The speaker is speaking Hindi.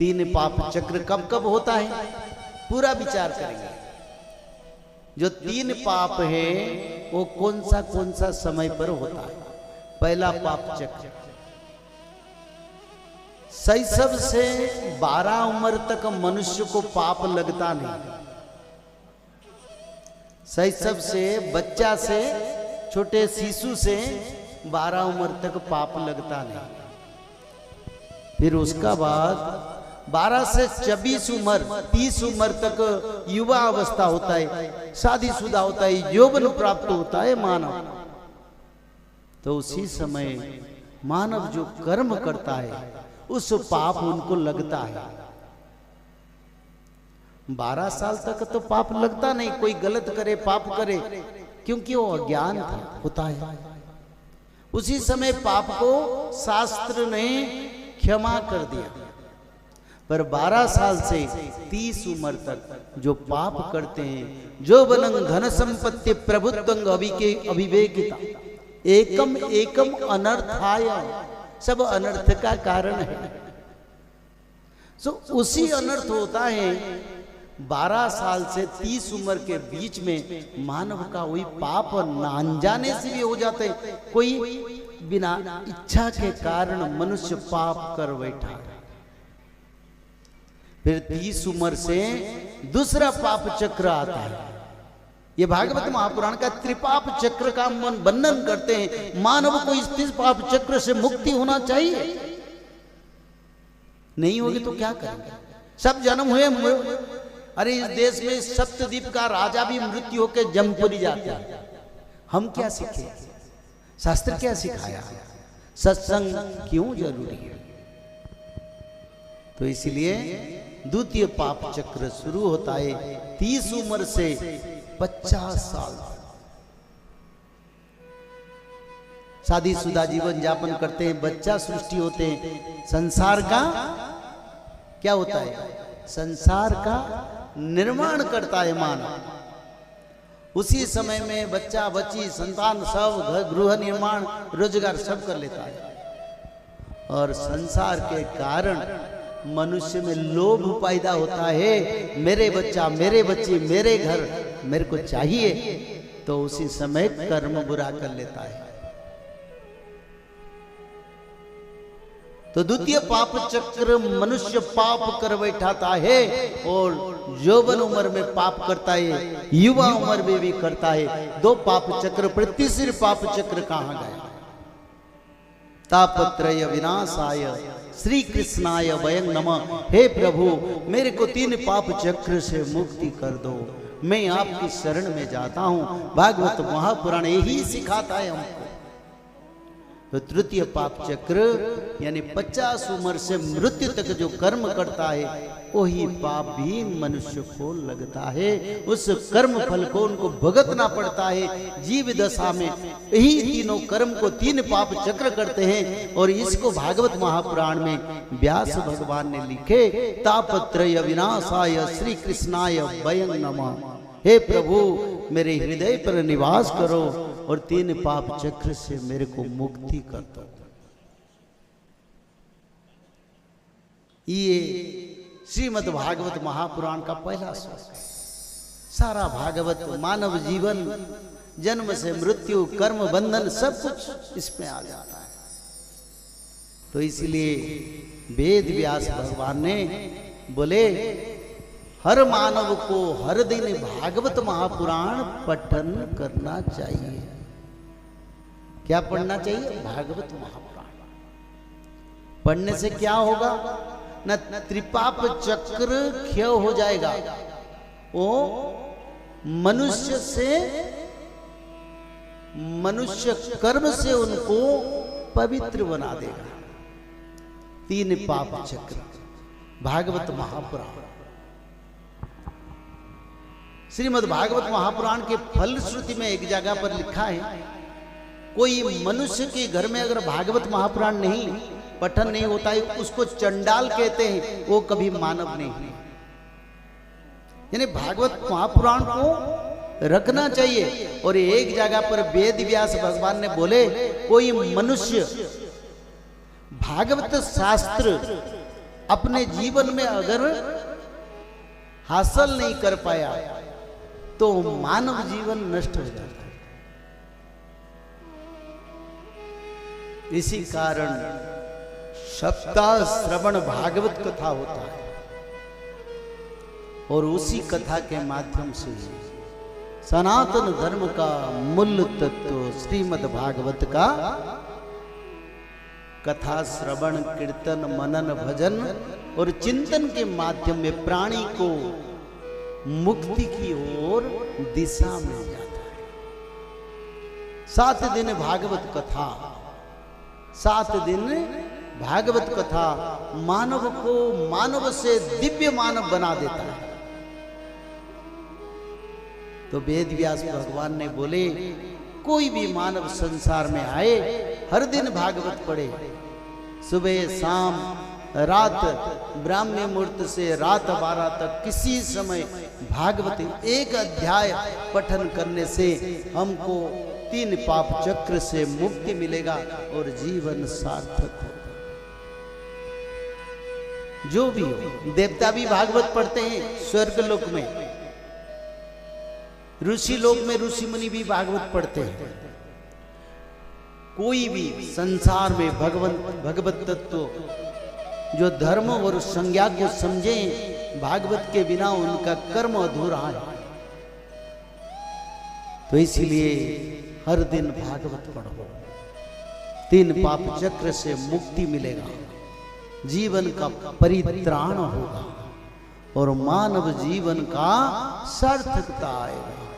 तीन पाप चक्र कब कब होता है पूरा विचार करेंगे। जो तीन पाप है वो कौन सा समय पर होता है। पहला पाप चक्र शैशव से 12 उम्र तक मनुष्य को पाप लगता नहीं। शैशव से बच्चा से छोटे शिशु से 12 उम्र तक पाप लगता नहीं। फिर उसका बाद 12 से 24 उम्र 30 उम्र तक युवा अवस्था होता है, शादीशुदा होता है, यौवन प्राप्त होता है मानव। तो उसी समय मानव जो कर्म करता है उस पाप उनको लगता है। 12 साल तक तो पाप लगता नहीं, कोई गलत करे पाप करे, क्योंकि वो अज्ञान होता है। उसी समय पाप को शास्त्र ने क्षमा कर दिया। पर 12 साल से 30 उम्र तक जो पाप करते हैं, जो बनंग धन संपत्ति प्रभुत्वंग अविवेकिता एकम एकम अनर्थाय, सब अनर्थ का कारण है। उसी अनर्थ होता है 12 साल से 30 उम्र के बीच में मानव का वही पाप अनजाने से भी हो जाते हैं। कोई बिना इच्छा के कारण मनुष्य पाप कर बैठा। फिर 30 उम्र से दूसरा पाप चक्र आता है। ये भागवत महापुराण का त्रिपाप चक्र का वर्णन करते हैं। मानव को इस त्रिपाप चक्र से मुक्ति होना चाहिए, नहीं होगी तो क्या करेंगे। सब जन्म हुए, अरे इस देश में सप्तद्वीप का राजा भी मृत्यु होकर जमपुरी जाता है। हम क्या सीखे, शास्त्र क्या सिखाया, सत्संग क्यों जरूरी है। तो इसलिए द्वितीय पाप चक्र शुरू होता है 30 उम्र से 50 साल। शादीशुदा जीवन यापन करते हैं, बच्चा सृष्टि होते हैं। संसार का क्या होता है, संसार का निर्माण करता है मानव। उसी समय में बच्चा बच्ची संतान सब घर गृह निर्माण रोजगार सब कर लेता है। और संसार के कारण मनुष्य में लोभ पैदा होता है। मेरे बच्चा, मेरे बच्ची, मेरे घर मेरे को चाहिए, तो उसी समय कर्म बुरा कर लेता है। तो द्वितीय पाप चक्र मनुष्य पाप कर बैठाता है और यौवन उम्र में पाप करता है, युवा उम्र में भी करता है। 2 पाप चक्र पर तीसरे पाप चक्र कहां गया। तापत्रय विनाशाय श्री कृष्णाय वयं नमः। हे प्रभु, मेरे को 3 पाप चक्र से मुक्ति कर दो, मैं आपकी शरण में जाता हूं। भागवत महापुराण यही सिखाता है हमको। तो तृतीय पाप चक्र यानी 50 उम्र से मृत्यु तक जो कर्म करता है वही पाप भी मनुष्य को लगता है। उस कर्म फल को उनको भुगतना पड़ता है जीव दशा में। यही तीनों कर्म को 3 पाप चक्र करते हैं। और इसको भागवत महापुराण में व्यास भगवान ने लिखे, तापत्रय विनाशाय श्री कृष्णाय वयं नमः। हे प्रभु, मेरे हृदय पर निवास करो और 3 पाप चक्र से मेरे को मुक्ति कर दो। ये श्रीमद् भागवत महापुराण का पहला श्लोक है। सारा भागवत मानव जीवन जन्म से मृत्यु, कर्म बंधन सब कुछ इसमें आ जाता है। तो इसलिए वेद व्यास भगवान ने बोले हर मानव को हर दिन भागवत महापुराण पठन करना चाहिए। क्या पढ़ना चाहिए, भागवत महापुराण। पढ़ने से क्या होगा, न त्रिपाप चक्र क्षय हो जाएगा, वो मनुष्य कर्म से उनको पवित्र बना देगा। 3 पाप चक्र भागवत महापुराण। श्रीमद् भागवत महापुराण के फलश्रुति में एक जगह पर लिखा है, कोई मनुष्य के घर में अगर भागवत महापुराण नहीं पठन नहीं होता है, उसको चंडाल कहते हैं, वो कभी मानव नहीं है। यानी भागवत महापुराण को रखना चाहिए। और एक जगह पर वेद व्यास भगवान ने बोले, कोई मनुष्य भागवत शास्त्र अपने जीवन में अगर हासिल नहीं कर पाया तो मानव जीवन नष्ट हो जाता है। इसी कारण सप्ताह श्रवण भागवत कथा होता है और उसी कथा के माध्यम से सनातन धर्म का मूल तत्व श्रीमद् भागवत का कथा श्रवण कीर्तन मनन भजन और चिंतन के माध्यम में प्राणी को मुक्ति की ओर दिशा मिल जाता है। 7 दिन भागवत कथा, 7 दिन भागवत कथा मानव को मानव से दिव्य मानव बना देता है। तो वेद व्यास भगवान ने बोले कोई भी मानव संसार में आए हर दिन भागवत पढ़े, सुबह शाम रात ब्राह्मण मुहूर्त से रात 12 तक किसी समय भागवत एक अध्याय पठन करने से हमको 3 पाप चक्र से मुक्ति मिलेगा और जीवन सार्थक होगा। जो भी हो, देवता भी भागवत पढ़ते हैं स्वर्ग लोक में, ऋषि लोक में ऋषि मुनि भी भागवत पढ़ते हैं। कोई भी संसार में भगवत तत्व जो धर्म और संज्ञा को समझे, भागवत के बिना उनका कर्म अधूरा है। तो इसलिए हर दिन भागवत पढ़ो, 3 पाप चक्र से मुक्ति मिलेगा, जीवन का परित्राण होगा और मानव जीवन का सार्थकता आएगा।